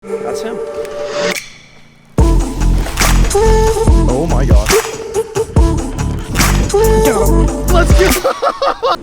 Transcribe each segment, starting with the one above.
That's him. Oh my god. Let's go.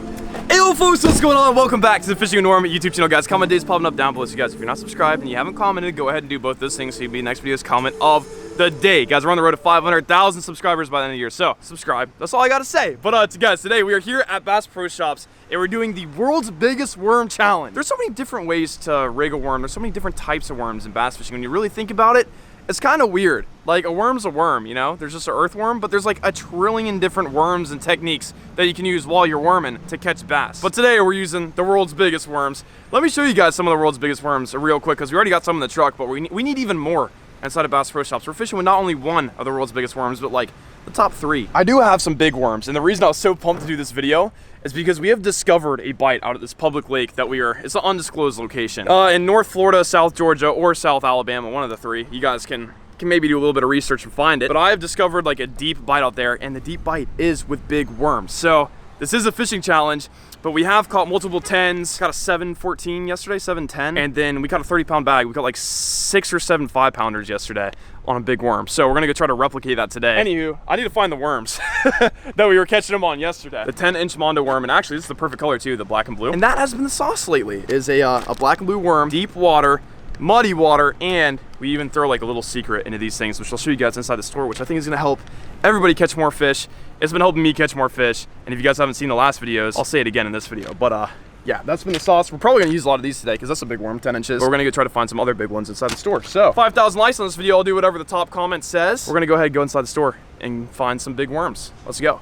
Hey folks, what's going on? Welcome back to the Fishing with Norm YouTube channel, guys. Comment days popping up down below. So guys, if you're not subscribed and you haven't commented, go ahead and do both those things so you'll be next video's comment of the day. Guys, we're on the road to 500,000 subscribers by the end of the year, so subscribe. That's all I gotta say. But guys, today we are here at Bass Pro Shops and we're doing the world's biggest worm challenge. There's so many different ways to rig a worm. There's so many different types of worms in bass fishing. When you really think about it, it's kind of weird. Like, a worm's a worm, you know? There's just an earthworm, but there's like a trillion different worms and techniques that you can use while you're worming to catch bass. But today we're using the world's biggest worms. Let me show you guys some of the world's biggest worms real quick, because we already got some in the truck, but we need even more inside of Bass Pro Shops. We're fishing with not only one of the world's biggest worms, but like the top 3. I do have some big worms, and the reason I was so pumped to do this video is because we have discovered a bite out at this public lake that it's an undisclosed location. In North Florida, South Georgia, or South Alabama, one of the 3. You guys can maybe do a little bit of research and find it. But I have discovered like a deep bite out there, and the deep bite is with big worms. So this is a fishing challenge, but we have caught multiple 10s. Caught a 7-14 yesterday, 7-10, and then we caught a 30-pound bag. We caught like 6 or 7 5-pounders yesterday on a big worm. So we're gonna go try to replicate that today. Anywho, I need to find the worms that we were catching them on yesterday. The 10-inch Mondo worm, and actually this is the perfect color too, the black and blue. And that has been the sauce lately, is a black and blue worm, deep water, muddy water, and we even throw like a little secret into these things, which I'll show you guys inside the store, which I think is gonna help everybody catch more fish. It's been helping me catch more fish, and if you guys haven't seen the last videos, I'll say it again in this video. But yeah, that's been the sauce. We're probably gonna use a lot of these today because that's a big worm, 10 inches. But we're gonna go try to find some other big ones inside the store. So 5,000 likes on this video, I'll do whatever the top comment says. We're gonna go ahead and go inside the store and find some big worms. Let's go.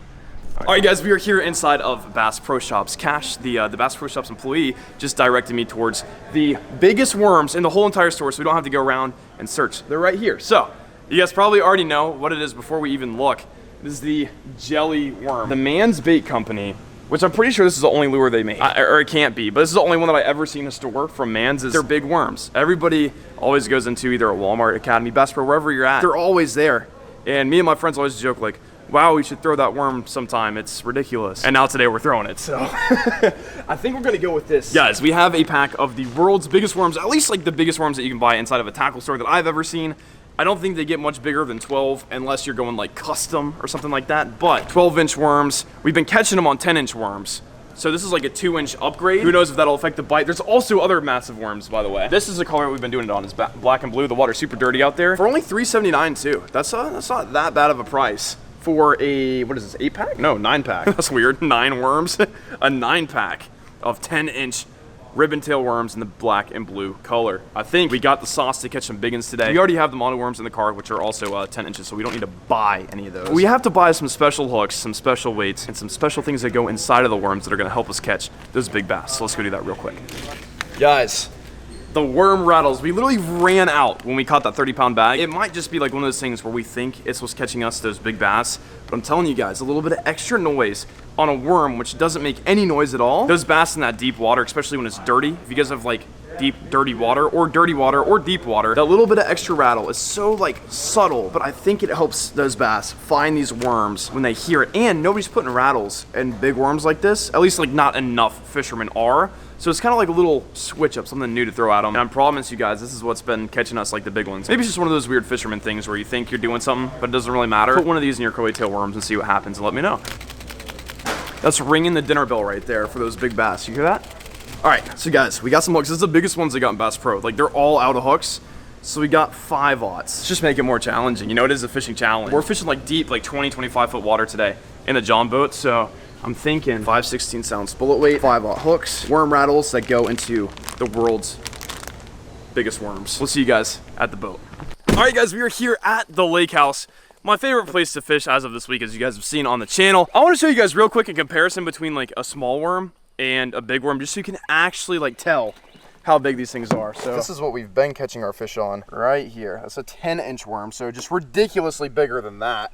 All right, guys, we are here inside of Bass Pro Shops. Cash, the Bass Pro Shops employee, just directed me towards the biggest worms in the whole entire store, so we don't have to go around and search. They're right here. So you guys probably already know what it is before we even look. This is the jelly worm. The Man's Bait Company, which I'm pretty sure this is the only lure they make, or it can't be, but this is the only one that I ever seen in a store from Man's. Is they're big worms. Everybody always goes into either a Walmart, Academy, Bass Pro, wherever you're at. They're always there. And me and my friends always joke like, wow, we should throw that worm sometime. It's ridiculous. And now today we're throwing it, so I think we're gonna go with this. Guys, we have a pack of the world's biggest worms, at least like the biggest worms that you can buy inside of a tackle store that I've ever seen. I don't think they get much bigger than 12 unless you're going like custom or something like that, but 12-inch worms. We've been catching them on 10-inch worms. So this is like a 2-inch upgrade. Who knows if that'll affect the bite. There's also other massive worms, by the way. This is the color we've been doing it on. It's black and blue. The water's super dirty out there. For only $3.79 too. That's not that bad of a price for a, what is this, 8-pack? No, 9-pack. That's weird, 9 worms. A 9-pack of 10-inch ribbon tail worms in the black and blue color. I think we got the sauce to catch some big ones today. We already have the mono worms in the car, which are also 10 inches, so we don't need to buy any of those. We have to buy some special hooks, some special weights, and some special things that go inside of the worms that are gonna help us catch those big bass. So let's go do that real quick. Guys, the worm rattles. We literally ran out when we caught that 30-pound bag. It might just be like one of those things where we think it's what's catching us those big bass, but I'm telling you guys, a little bit of extra noise on a worm, which doesn't make any noise at all. Those bass in that deep water, especially when it's dirty, if you guys have like deep, dirty water or deep water, that little bit of extra rattle is so like subtle, but I think it helps those bass find these worms when they hear it. And nobody's putting rattles in big worms like this, at least like not enough fishermen are. So it's kind of like a little switch up, something new to throw at them. And I promise you guys, this is what's been catching us like the big ones. Maybe it's just one of those weird fisherman things where you think you're doing something, but it doesn't really matter. Put one of these in your curly tail worms and see what happens and let me know. That's ringing the dinner bell right there for those big bass. You hear that? All right, so guys, we got some hooks. This is the biggest ones they got in Bass Pro. Like, they're all out of hooks. So we got 5/0. Let's just make it more challenging. You know, it is a fishing challenge. We're fishing like deep, like 20, 25 foot water today in the John boat. So I'm thinking 5/16 ounce bullet weight, 5/0 hooks, worm rattles that go into the world's biggest worms. We'll see you guys at the boat. All right, guys, we are here at the lake house. My favorite place to fish as of this week, as you guys have seen on the channel. I want to show you guys real quick a comparison between like a small worm and a big worm, just so you can actually like tell how big these things are. So this is what we've been catching our fish on right here. That's a 10-inch worm, so just ridiculously bigger than that.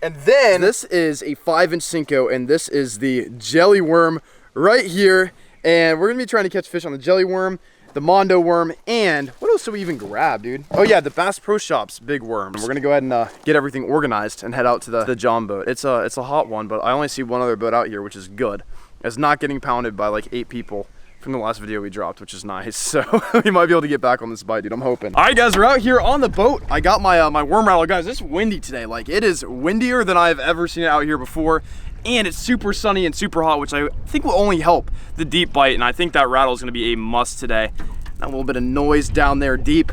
And then this is a 5-inch Senko, and this is the jelly worm right here. And we're gonna be trying to catch fish on the jelly worm, the Mondo worm, and what else did we even grab, dude? Oh yeah, the Bass Pro Shops big worms. We're gonna go ahead and get everything organized and head out to the John boat. It's a hot one, but I only see one other boat out here, which is good. It's not getting pounded by like 8 people from the last video we dropped, which is nice. So we might be able to get back on this bite, dude. I'm hoping. All right, guys, we're out here on the boat. I got my my worm rattle. Guys, it's windy today. Like, it is windier than I've ever seen it out here before. And it's super sunny and super hot, which I think will only help the deep bite. And I think that rattle is gonna be a must today. A little bit of noise down there deep.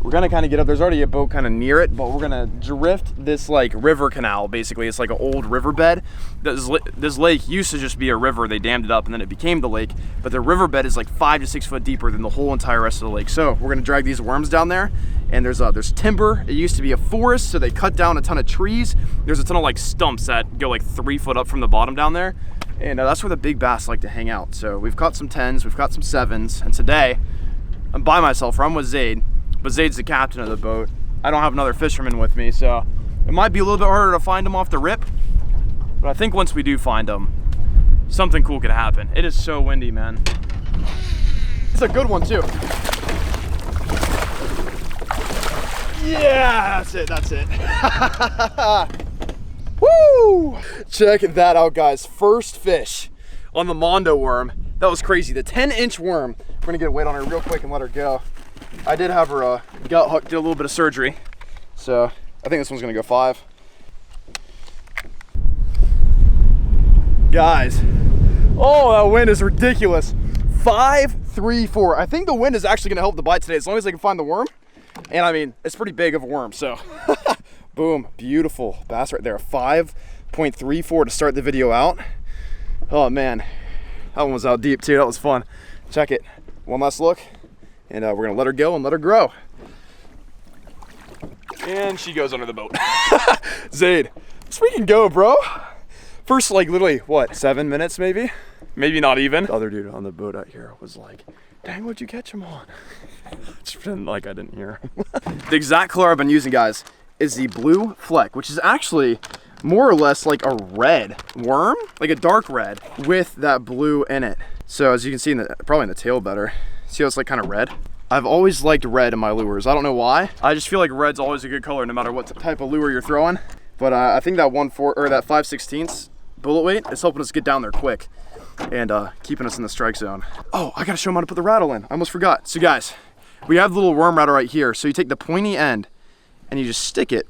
We're gonna kind of get up. There's already a boat kind of near it, but we're gonna drift this like river canal. Basically, it's like an old riverbed. This lake used to just be a river. They dammed it up and then it became the lake. But the riverbed is like 5 to 6 foot deeper than the whole entire rest of the lake. So we're gonna drag these worms down there. And there's timber. It used to be a forest, so they cut down a ton of trees. There's a ton of like stumps that go like 3 foot up from the bottom down there. And that's where the big bass like to hang out. So we've caught some 10s, we've caught some 7s, and today I'm by myself, or I'm with Zaid. But Zaid's the captain of the boat. I don't have another fisherman with me, so it might be a little bit harder to find him off the rip. But I think once we do find him, something cool could happen. It is so windy, man. It's a good one too. Yeah, that's it. Woo! Check that out, guys. First fish on the Mondo worm. That was crazy. The 10-inch worm. We're gonna get a weight on her real quick and let her go. I did have her gut hook, did a little bit of surgery. So I think this one's gonna go 5. Guys, oh, that wind is ridiculous. 5, 3, 4. I think the wind is actually gonna help the bite today as long as I can find the worm. And I mean, it's pretty big of a worm, so. Boom, beautiful bass right there. 5.34 to start the video out. Oh man, that one was out deep too, that was fun. Check it, one last look. And we're gonna let her go and let her grow. And she goes under the boat. Zaid, let's freaking go, bro. First, like literally, what, 7 minutes maybe? Maybe not even. The other dude on the boat out here was like, dang, what'd you catch him on? Just pretend like I didn't hear him. The exact color I've been using, guys, is the blue fleck, which is actually more or less like a red worm, like a dark red with that blue in it. So as you can see, probably in the tail better. See how it's like kind of red? I've always liked red in my lures. I don't know why. I just feel like red's always a good color no matter what type of lure you're throwing. But I think that 5/16 bullet weight is helping us get down there quick and keeping us in the strike zone. Oh, I gotta show them how to put the rattle in. I almost forgot. So guys, we have the little worm rattle right here. So you take the pointy end and you just stick it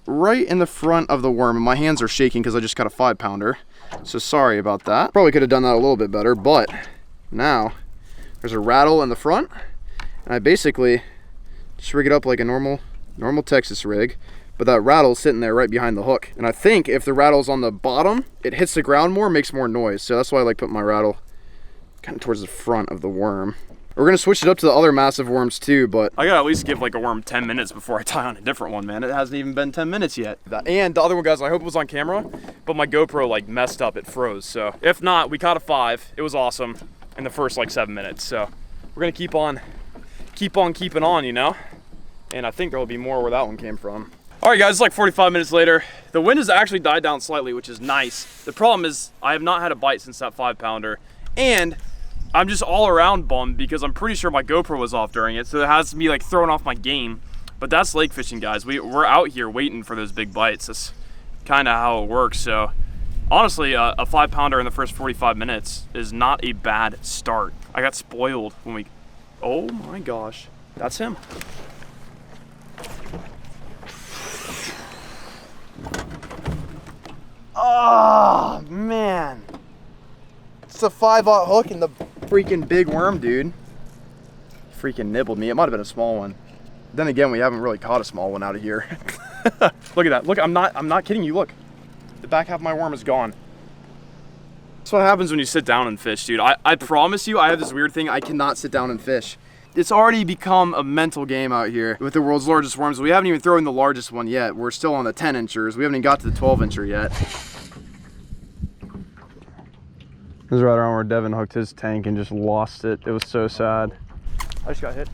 right in the front of the worm. And my hands are shaking because I just got a 5-pounder. So sorry about that. Probably could have done that a little bit better, but now there's a rattle in the front, and I basically just rig it up like a normal Texas rig, but that rattle's sitting there right behind the hook. And I think if the rattle's on the bottom, it hits the ground more, makes more noise. So that's why I like putting my rattle kind of towards the front of the worm. We're gonna switch it up to the other massive worms too, but I gotta at least give like a worm 10 minutes before I tie on a different one, man. It hasn't even been 10 minutes yet. And the other one, guys, I hope it was on camera, but my GoPro like messed up, it froze. So if not, we caught a 5. It was awesome in the first like 7 minutes. So we're gonna keep on keeping on, you know? And I think there'll be more where that one came from. All right, guys, it's like 45 minutes later. The wind has actually died down slightly, which is nice. The problem is I have not had a bite since that 5-pounder, and I'm just all around bummed because I'm pretty sure my GoPro was off during it, so it has me like throwing off my game. But that's lake fishing, guys. We're out here waiting for those big bites. That's kind of how it works. So honestly, a 5-pounder in the first 45 minutes is not a bad start. I got spoiled when we, oh my gosh, that's him. Oh man, it's a 5/0 hook and the freaking big worm, dude. Freaking nibbled me. It might have been a small one. Then again, we haven't really caught a small one out of here. Look at that. Look, I'm not kidding you. Look, the back half of my worm is gone. That's what happens when you sit down and fish, dude. I promise you, I have this weird thing. I cannot sit down and fish. It's already become a mental game out here with the world's largest worms. We haven't even thrown the largest one yet. We're still on the 10-inchers. We haven't even got to the 12-incher yet. This is right around where Devin hooked his tank and just lost it. It was so sad. I just got hit.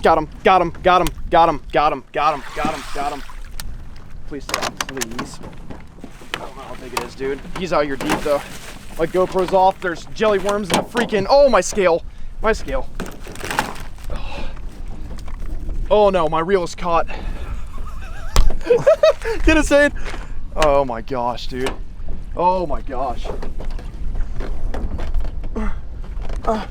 Got him, got him, got him, got him, got him, got him, got him, got him. Please stop, please. I don't know how big it is, dude. He's out here deep though. My GoPro's off. There's jelly worms and a freaking, oh, my scale. My scale. Oh no, my reel is caught. Get it, Zane? Oh my gosh, dude. Oh my gosh. I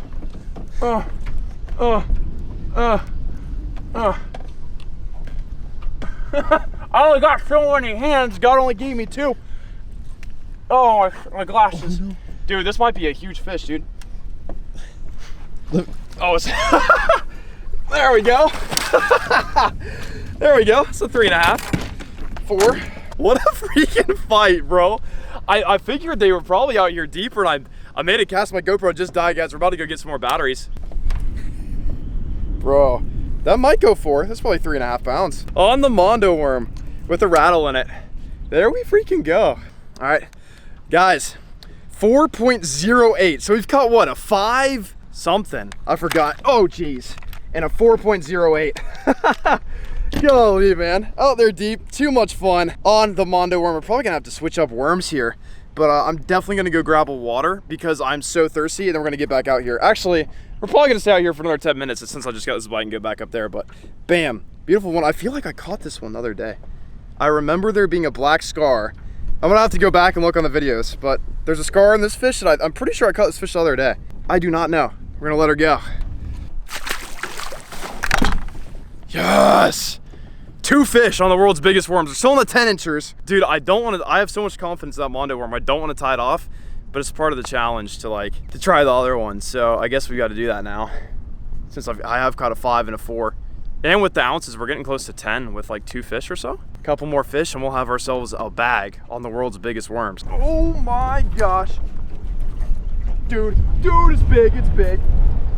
only got so many hands. God only gave me 2. Oh, my glasses. Oh, no. Dude, this might be a huge fish, dude. Look. Oh, it's there we go. There we go. It's a 3.5, 4. What a freaking fight, bro. I figured they were probably out here deeper, and I made a cast. My GoPro just died, guys. We're about to go get some more batteries. Bro, that might go 4. That's probably 3.5 pounds. On the Mondo worm with a rattle in it. There we freaking go. All right, guys, 4.08. So we've caught what, a 5 something? I forgot. Oh, geez. And a 4.08. Golly, man. Out there deep. Too much fun on the Mondo worm. We're probably gonna have to switch up worms here, but I'm definitely gonna go grab a water because I'm so thirsty, and then we're gonna get back out here. Actually, we're probably gonna stay out here for another 10 minutes since I just got this bite and go back up there, but bam, beautiful one. I feel like I caught this one the other day. I remember there being a black scar. I'm gonna have to go back and look on the videos, but there's a scar on this fish, and I'm pretty sure I caught this fish the other day. I do not know. We're gonna let her go. Yes! 2 fish on the world's biggest worms. They're still in the 10 inchers. Dude, I have so much confidence in that Mondo worm. I don't want to tie it off, but it's part of the challenge to try the other one. So I guess we got to do that now. Since I have caught a 5 and a 4. And with the ounces, we're getting close to 10 with like 2 fish or so. A couple more fish and we'll have ourselves a bag on the world's biggest worms. Oh my gosh. Dude, it's big, it's big.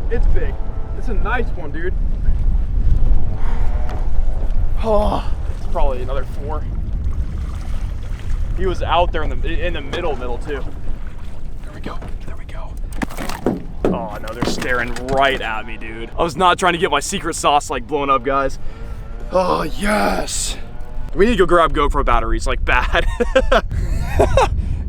It's big. It's a nice one, dude. Oh, it's probably another 4. He was out there in the middle too. There we go. There we go. Oh no, they're staring right at me, dude. I was not trying to get my secret sauce blown up, guys. Oh yes. We need to go grab GoPro batteries bad.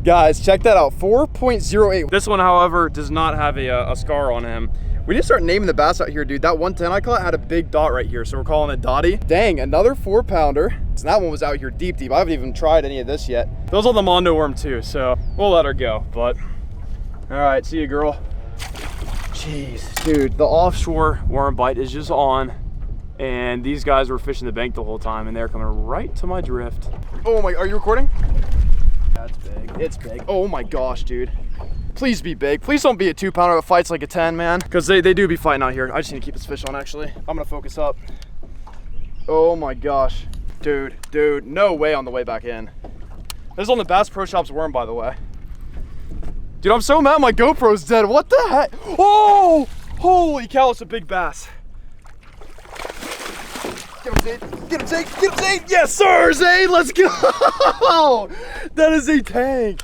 Guys, check that out. 4.08. This one, however, does not have a scar on him. We need to start naming the bass out here, dude. That 110 I caught had a big dot right here, so we're calling it Dottie. Dang, another 4-pounder. So that one was out here deep. I haven't even tried any of this yet. Those on the Mondo worm too, so we'll let her go. But all right, see you, girl. Jeez, dude, the offshore worm bite is just on, and these guys were fishing the bank the whole time, and they're coming right to my drift. Oh my, are you recording? That's big. It's big. Oh my gosh, dude. Please be big. Please don't be a 2-pounder that fights like a 10, man. Because they do be fighting out here. I just need to keep this fish on, actually. I'm going to focus up. Oh my gosh. Dude, no way on the way back in. This is on the Bass Pro Shops worm, by the way. Dude, I'm so mad my GoPro's dead. What the heck? Oh! Holy cow, it's a big bass. Get him, Zane. Get him, Zane. Get him, Zane. Yes, sir, Zane. Let's go. That is a tank.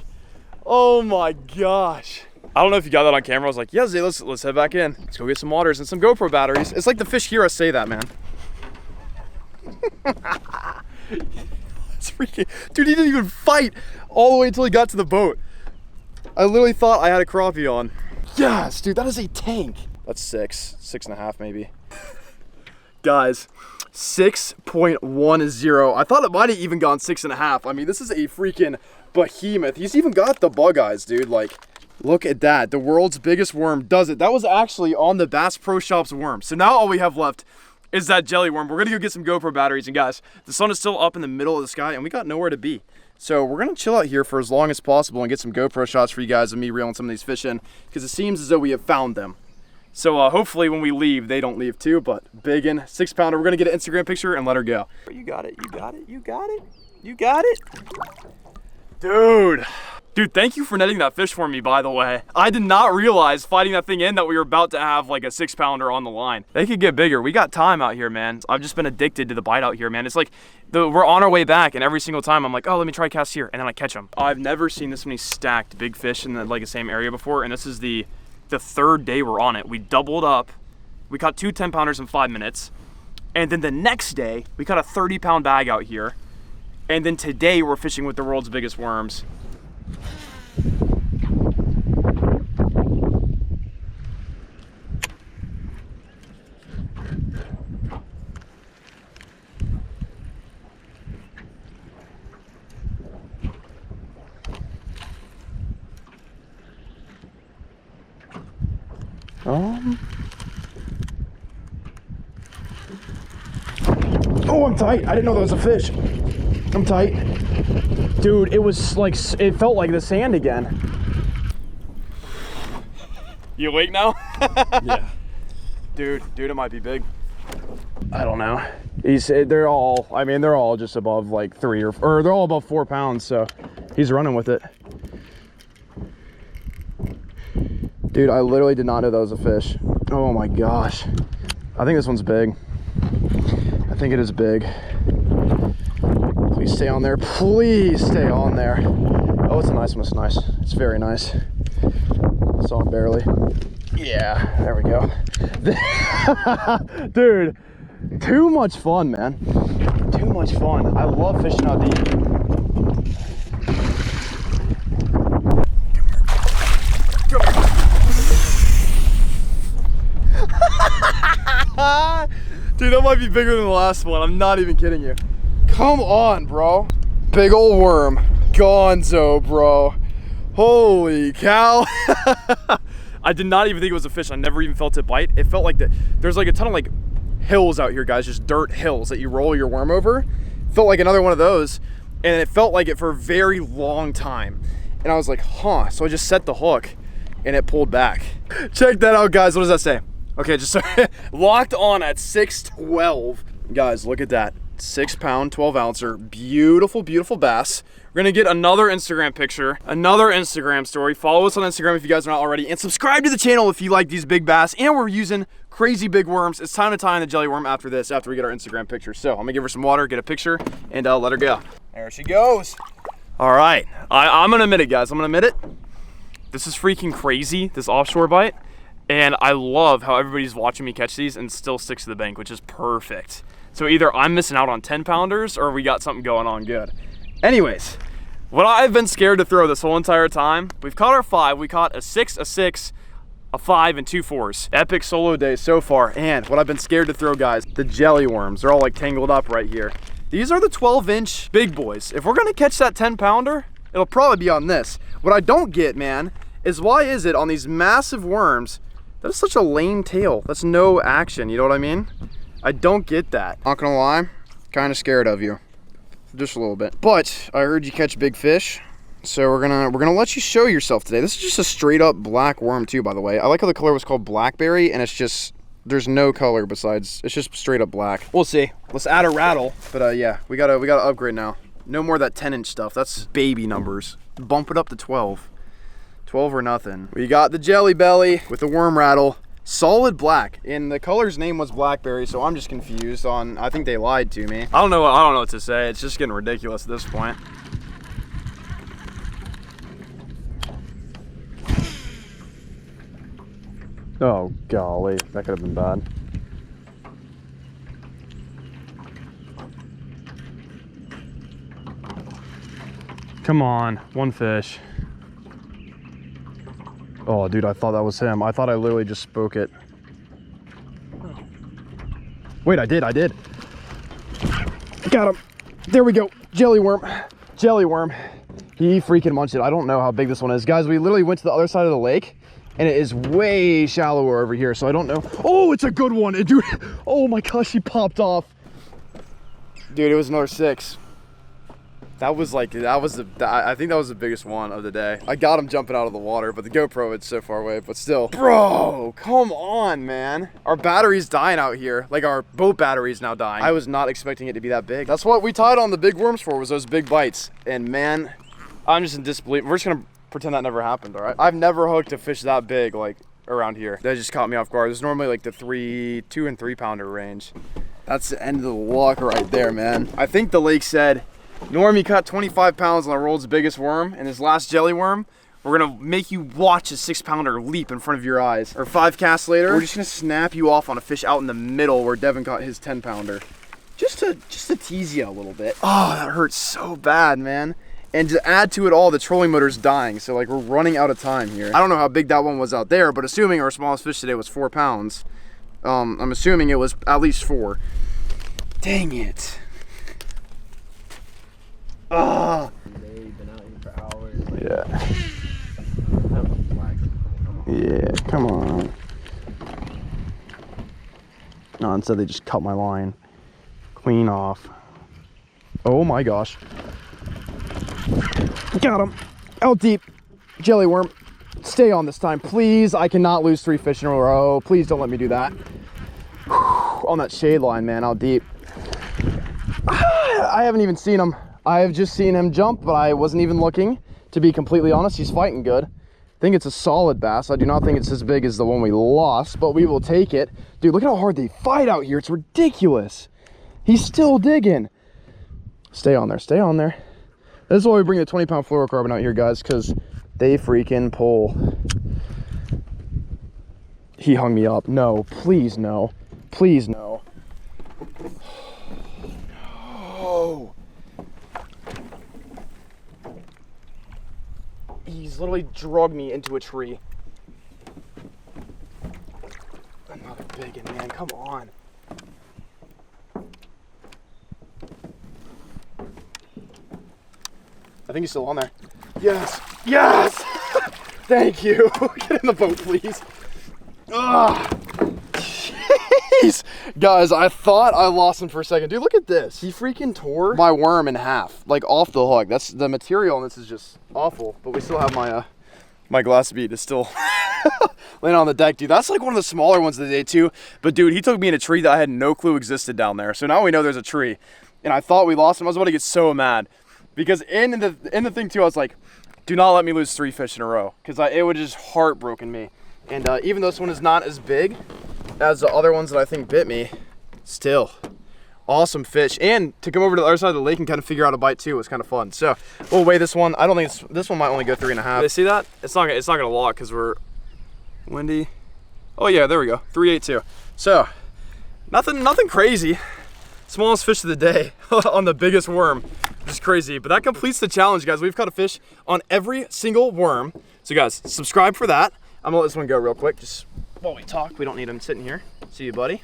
Oh my gosh. I don't know if you got that on camera. I was like, yeah, Zay, let's head back in. Let's go get some waters and some GoPro batteries. It's like the fish hear us say that, man. It's freaking, dude, he didn't even fight all the way until he got to the boat. I literally thought I had a crappie on. Yes, dude, that is a tank. That's 6.5 maybe. Guys, 6.10. I thought it might have even gone 6.5. I mean, this is a freaking behemoth. He's even got the bug eyes, dude. Look at that. The world's biggest worm does it. That was actually on the Bass Pro Shops worm. So now all we have left is that jelly worm. We're gonna go get some GoPro batteries, and guys, the sun is still up in the middle of the sky and we got nowhere to be. So we're gonna chill out here for as long as possible and get some GoPro shots for you guys of me reeling some of these fish in, because it seems as though we have found them. So hopefully when we leave, they don't leave too, but big in 6-pounder. We're gonna get an Instagram picture and let her go. You got it, you got it, you got it, you got it. Dude, thank you for netting that fish for me, by the way. I did not realize fighting that thing in that we were about to have a 6-pounder on the line. They could get bigger. We got time out here, man. I've just been addicted to the bite out here, man. It's we're on our way back, and every single time I'm like, oh, let me try cast here, and then I catch them. I've never seen this many stacked big fish in the same area before, and this is the 3rd day we're on it. We doubled up. We caught 2 10-pounders in 5 minutes, and then the next day, we caught a 30-pound bag out here. And then today we're fishing with the world's biggest worms. Oh, I'm tight. I didn't know that was a fish. I'm tight. Dude, it was like, it felt like the sand again. You awake now? Yeah. Dude, it might be big. I don't know. They're all just above like 3 or they're all above 4 pounds, so he's running with it. Dude, I literally did not know that was a fish. Oh my gosh. I think this one's big. I think it is big. Please stay on there. Please stay on there. Oh, it's a nice one. It's nice. It's very nice. Saw him barely. Yeah, there we go. Dude, too much fun, man. Too much fun. I love fishing out deep. Dude, that might be bigger than the last one. I'm not even kidding you. Come on, bro. Big old worm. Gonzo, bro. Holy cow. I did not even think it was a fish. I never even felt it bite. It felt like there's like a ton of like hills out here, guys, just dirt hills that you roll your worm over. Felt like another one of those, and it felt like it for a very long time. And I was like, huh. So I just set the hook and it pulled back. Check that out, guys. What does that say? Okay, just locked on at 612. Guys, look at that. 6 pound, 12 ouncer, beautiful, beautiful bass. We're gonna get another Instagram picture, another Instagram story. Follow us on Instagram if you guys are not already, and subscribe to the channel if you like these big bass. And we're using crazy big worms. It's time to tie in the jelly worm after this, after we get our Instagram picture. So I'm gonna give her some water, get a picture, and let her go. There she goes. All right, I'm gonna admit it, guys. I'm gonna admit it. This is freaking crazy, this offshore bite. And I love how everybody's watching me catch these and still sticks to the bank, which is perfect. So either I'm missing out on 10 pounders or we got something going on good. Anyways, what I've been scared to throw this whole entire time, we've caught our 5. We caught a 6, a 6, a 5, and 2 4s. Epic solo day so far. And what I've been scared to throw, guys, the jelly worms. They're all like tangled up right here. These are the 12-inch big boys. If we're gonna catch that 10 pounder, it'll probably be on this. What I don't get, man, is why is it on these massive worms, that is such a lame tail. That's no action, you know what I mean? I don't get that. Not gonna lie, kind of scared of you. Just a little bit. But I heard you catch big fish, so we're gonna let you show yourself today. This is just a straight up black worm too, by the way. I like how the color was called blackberry, and it's just, there's no color besides, it's just straight up black. We'll see. Let's add a rattle. But yeah, we gotta upgrade now. No more of that 10-inch stuff. That's baby numbers. Bump it up to 12. 12 or nothing. We got the jelly belly with the worm rattle, solid black, and the color's name was blackberry, so I'm just confused on, I think they lied to me. I don't know what to say. It's just getting ridiculous at this point. Oh golly, that could have been bad. Come on, one fish. Oh, dude, I thought that was him. I thought I literally just spoke it. Wait, I did. Got him. There we go. Jelly worm. Jelly worm. He freaking munched it. I don't know how big this one is. Guys, we literally went to the other side of the lake, and it is way shallower over here, so I don't know. Oh, it's a good one. Dude, oh my gosh, he popped off. Dude, it was another 6. I think that was the biggest one of the day. I got him jumping out of the water, but the GoPro, it's so far away, but still. Bro, come on, man. Our battery's dying out here. Like, our boat battery's now dying. I was not expecting it to be that big. That's what we tied on the big worms for, was those big bites. And man, I'm just in disbelief. We're just gonna pretend that never happened, all right? I've never hooked a fish that big, like, around here. That just caught me off guard. There's normally like the 2 and 3 pounder range. That's the end of the luck right there, man. I think the lake said, Norm, you caught 25 pounds on the world's biggest worm, and this last jelly worm, we're gonna make you watch a 6 pounder leap in front of your eyes. Or 5 casts later, we're just gonna snap you off on a fish out in the middle where Devin caught his 10 pounder. Just to tease you a little bit. Oh, that hurts so bad, man. And to add to it all, the trolling motor's dying, so like we're running out of time here. I don't know how big that one was out there, but assuming our smallest fish today was 4 pounds, I'm assuming it was at least 4. Dang it. Ah. They've been out here for hours. Yeah. Yeah, come on. No, instead they just cut my line clean off. Oh my gosh. Got him. Out deep. Jelly worm. Stay on this time, please. I cannot lose 3 fish in a row. Please don't let me do that. On that shade line, man, out deep. I haven't even seen him. I have just seen him jump, but I wasn't even looking. To be completely honest, he's fighting good. I think it's a solid bass. I do not think it's as big as the one we lost, but we will take it. Dude, look at how hard they fight out here. It's ridiculous. He's still digging. Stay on there, stay on there. This is why we bring the 20-pound fluorocarbon out here, guys, because they freaking pull. He hung me up. No, please no. Please no. No. He's literally drugged me into a tree. Another big one, man. Come on. I think he's still on there. Yes. Yes. Thank you. Get in the boat, please. Ugh. Jeez. Guys, I thought I lost him for a second. Dude, look at this. He freaking tore my worm in half, like off the hook. That's the material, and this is just awful. But we still have my my glass bead is still laying on the deck, dude. That's like one of the smaller ones of the day too. But dude, he took me in a tree that I had no clue existed down there. So now we know there's a tree, and I thought we lost him. I was about to get so mad because in the thing too, I was like, do not let me lose 3 fish in a row, because it would just heartbroken me. And even though this one is not as big as the other ones that I think bit me, still awesome fish. And to come over to the other side of the lake and kind of figure out a bite too was kind of fun. So we'll weigh this one. I don't think this one might only go 3.5. They see that? It's not gonna lock because we're windy. Oh yeah, there we go. 3.82. So nothing crazy. Smallest fish of the day on the biggest worm. Just crazy. But that completes the challenge, guys. We've caught a fish on every single worm. So guys, subscribe for that. I'm gonna let this one go real quick, just while we talk. We don't need him sitting here. See you, buddy.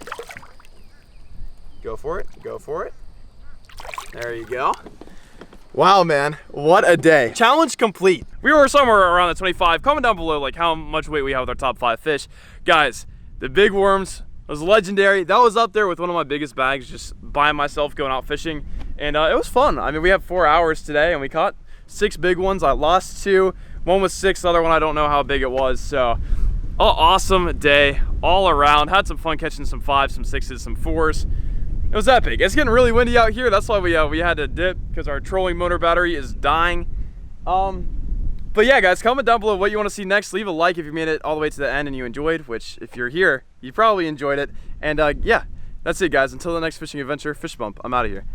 Go for it, go for it. There you go. Wow, man, what a day. Challenge complete. We were somewhere around the 25. Comment down below like how much weight we have with our top 5 fish. Guys, the big worms was legendary. That was up there with one of my biggest bags, just by myself going out fishing. And it was fun. I mean, we had 4 hours today and we caught 6 big ones. I lost 2. One was 6, the other one I don't know how big it was. So awesome day all around. Had some fun catching some 5s, some 6s, some 4s. It was epic. It's getting really windy out here. That's why we had to dip, because our trolling motor battery is dying. But yeah, guys, comment down below what you want to see next. Leave a like if you made it all the way to the end and you enjoyed, which if you're here, you probably enjoyed it. And yeah, that's it, guys. Until the next fishing adventure, Fish Bump, I'm out of here.